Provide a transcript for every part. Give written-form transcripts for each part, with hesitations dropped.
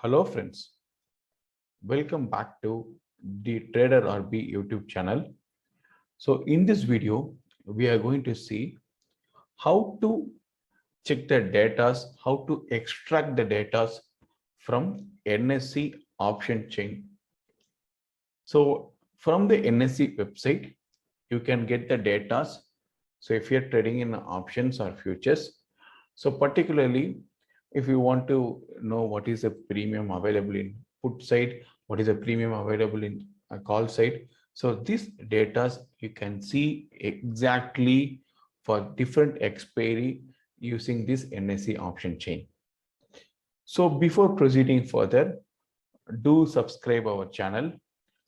Hello friends, welcome back to the Trader RB YouTube channel. So in this video, we are going to see how to check the data, how to extract the data from NSE option chain. So from the NSE website, you can get the data. So if you're trading in options or futures, so particularly if you want to know what is the premium available in put side, what is the premium available in a call side. So this data you can see exactly for different expiry using this NSE option chain. So before proceeding further, do subscribe our channel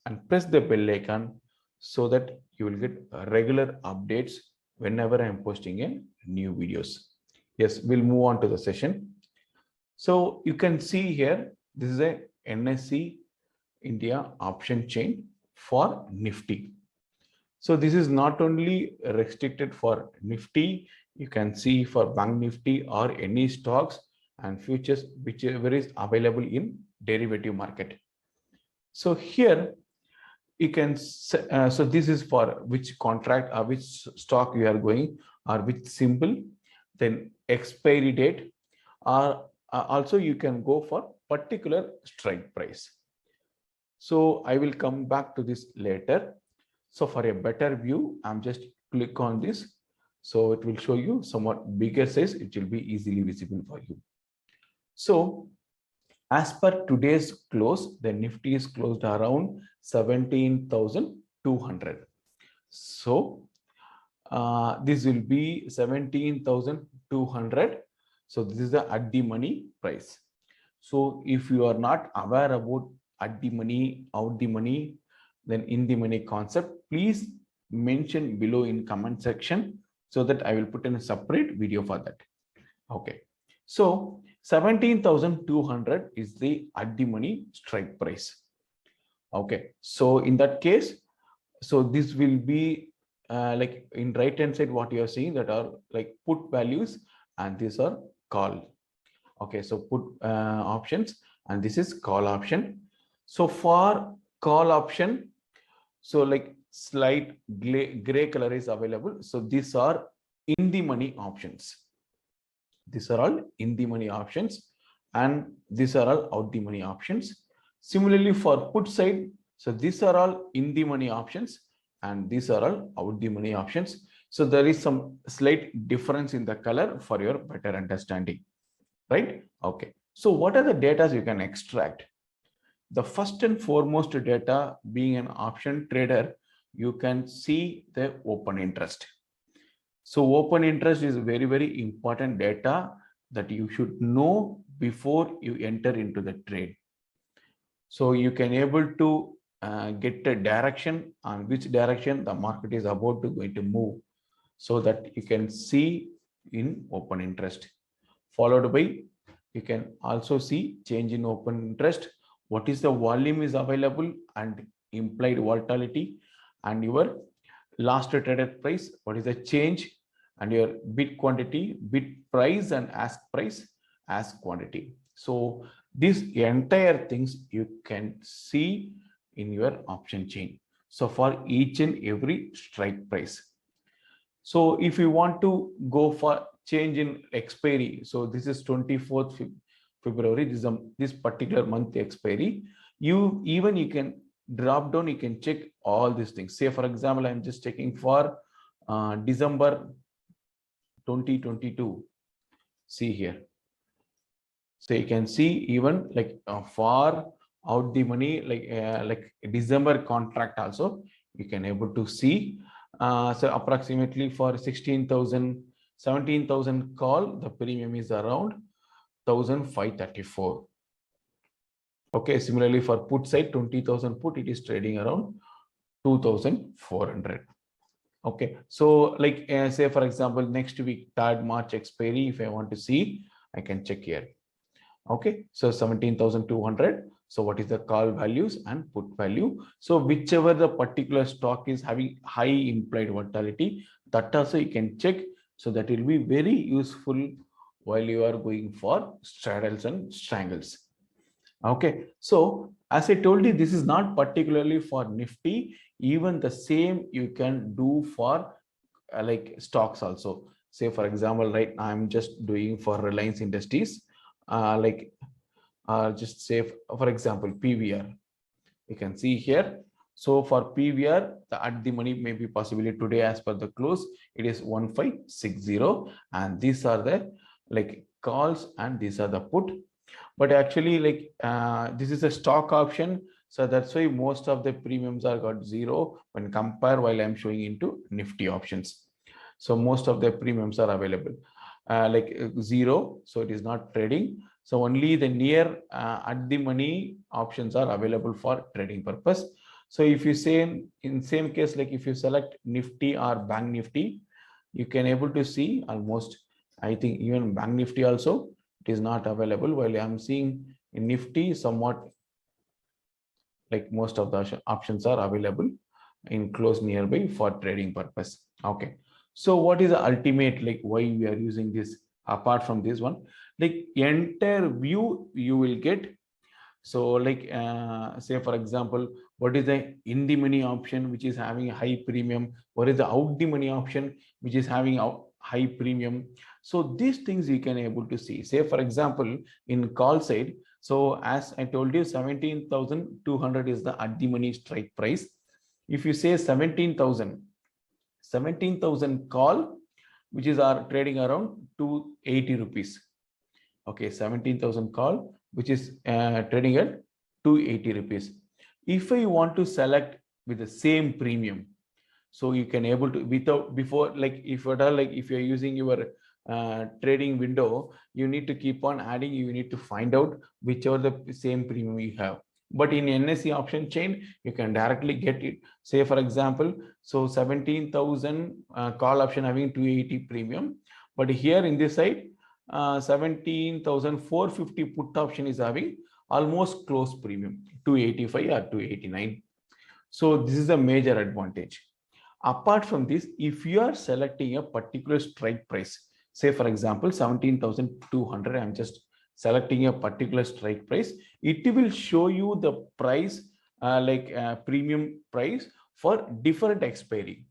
and press the bell icon so that you will get regular updates whenever I am posting in new videos. Yes, we'll move on to the session. So you can see here, this is a NSE India option chain for Nifty. So this is not only restricted for Nifty, you can see for Bank Nifty or any stocks and futures, whichever is available in derivative market. So here you can, so this is for which contract or which stock you are going or which symbol, then expiry date, or also you can go for particular strike price. So I will come back to this later. So for a better view, I'm just click on this. So it will show you somewhat bigger size. It will be easily visible for you. So as per today's close, the Nifty is closed around 17,200. So this will be 17,200. So this is the at the money price. So if you are not aware about at the money, out the money, then in the money concept, please mention below in comment section so that I will put in a separate video for that. Okay. So 17,200 is the at the money strike price. Okay. So in that case, so this will be like in right hand side, what you are seeing that are like put values and these are call. Okay. So put options and this is call option. So for call option, so like slight gray color is available. So these are in the money options. These are all in the money options and these are all out the money options. Similarly for put side, so these are all in the money options and these are all out the money options. So there is some slight difference in the color for your better understanding, right? Okay. So what are the data you can extract? The first and foremost data, being an option trader, you can see the open interest. So open interest is very, very important data that you should know before you enter into the trade. So you can able to get a direction on which direction the market is about to going to move, so that you can see in open interest. Followed by, you can also see change in open interest, what is the volume is available and implied volatility, and your last traded price, what is the change, and your bid quantity, bid price, and ask price, ask quantity. So these entire things you can see in your option chain. So for each and every strike price. So if you want to go for change in expiry, so this is 24th February, this particular month expiry, you can drop down, you can check all these things. Say for example, I'm just checking for December 2022. See here. So you can see even like for out the money, like December contract also, you can able to see. So approximately for 16,000, 17,000 call, the premium is around 1,534. Okay, similarly for put side, 20,000 put, it is trading around 2,400. Okay, so like say for example, next week, 3rd March expiry, if I want to see, I can check here. Okay, so 17,200. So what is the call values and put value? So whichever the particular stock is having high implied volatility, that also you can check. So that will be very useful while you are going for straddles and strangles. Okay, so as I told you, this is not particularly for Nifty. Even the same you can do for like stocks also. Say for example, right, I'm just doing for Reliance Industries, like just say for example PVR. You can see here. So for PVR, the at the money may be possibly today as per the close, it is 1560, and these are the like calls and these are the put. But actually like this is a stock option, so that's why most of the premiums are got zero when compare while I'm showing into Nifty options. So most of the premiums are available zero, so it is not trading. So only the near at the money options are available for trading purpose. So if you say in same case, like if you select Nifty or Bank Nifty, you can able to see almost, I think even Bank Nifty also it is not available, while I'm seeing in Nifty somewhat like most of the options are available in close nearby for trading purpose. Okay, so what is the ultimate, like why we are using this apart from this one, like entire view you will get. So like say for example, what is the in the money option which is having a high premium, what is the out the money option which is having a high premium. So these things you can able to see. Say for example in call side, so as I told you 17,200 is the at the money strike price. If you say 17,000 call, which is our trading around 280 rupees. Okay, 17,000 call, which is trading at 280 rupees. If I want to select with the same premium, so you can able to without before, like if at all, like if you're using your trading window, you need to keep on adding, you need to find out whichever the same premium you have. But in NSE option chain, you can directly get it. Say for example, so 17,000 call option having 280 premium, but here in this side 17,450 put option is having almost close premium 285 or 289. So this is a major advantage. Apart from this, if you are selecting a particular strike price, say for example 17,200, I'm just selecting a particular strike price, it will show you the price premium price for different expiry.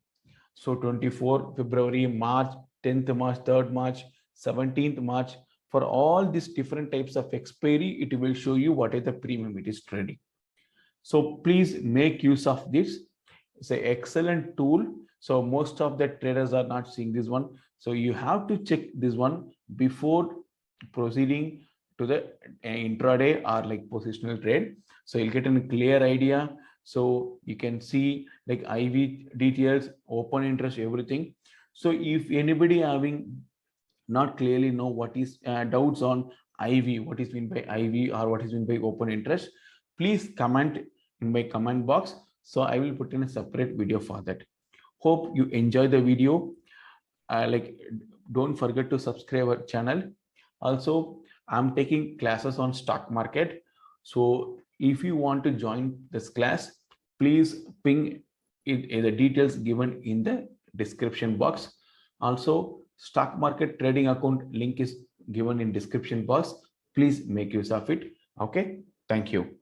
So 24 February, March, 10th March, 3rd March, 17th March, for all these different types of expiry, it will show you what is the premium it is trading. So please make use of this. It's an excellent tool. So most of the traders are not seeing this one. So you have to check this one before proceeding to the intraday or like positional trade. So you'll get a clear idea. So you can see like IV details, open interest, everything. So if anybody having not clearly know what is doubts on IV, what is meant by IV or what is meant by open interest, please comment in my comment box. So I will put in a separate video for that. Hope you enjoy the video. Don't forget to subscribe our channel. Also, I'm taking classes on stock market. So if you want to join this class, please ping in the details given in the description box. Also, stock market trading account link is given in description box. Please make use of it. Okay, thank you.